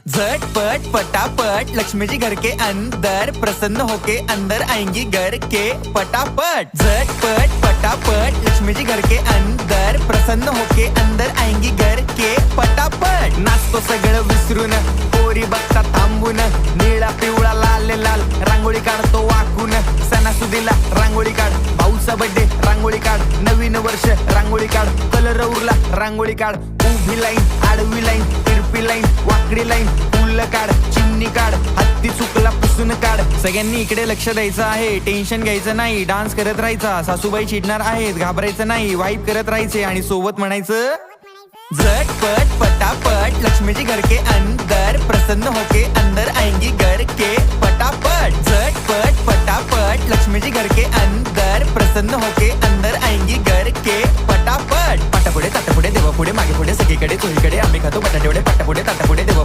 झटपट पटापट लक्ष्मी जी घर के अंदर प्रसन्न होके अंदर आएंगी घर के पटापट। झटपट पटापट लक्ष्मी जी घर के अंदर प्रसन्न होके अंदर आएंगी घर के पटापट। नाचतो सगळं विसरून पोरी बघता थांबून निळा पिवळा लाल लाल रांगोळी काढतो वाकून। सणासुदीला रांगोळी काढ, भाऊचा बर्थडे रांगोळी काढ, नवीन वर्ष रांगोळी काढ, कलर उरला रांगोळी काढ, उभी लाईन आडवी लाईन तिरपी लाईन वाकडी लाईन फुल काढ, चिमणी काढ, हत्ती चुकला पुसून काढ। सगळ्यांनी इकडे लक्ष द्यायचं आहे, टेन्शन घ्यायचं नाही, डान्स करत राहायचा। सासूबाई चिडणार आहेत, घाबरायचं नाही, वाईप करत राहायचे आणि सोबत म्हणायचं झटपट पटापट लक्ष्मी जी घर के अंदर प्रसन्न होके अंदर आएंगी घर के पटापट। झटपट पटापट लक्ष्मी जी घर के अंदर प्रसन्न होके अंदर आएंगी घर के पटापट। पाटापुढे ताटापुढे देवापुढे मागे पुढे सगळीकडे चोहीकडे आम्ही खातो बटाटेवडे पाटापुढे ताटापुढे देवा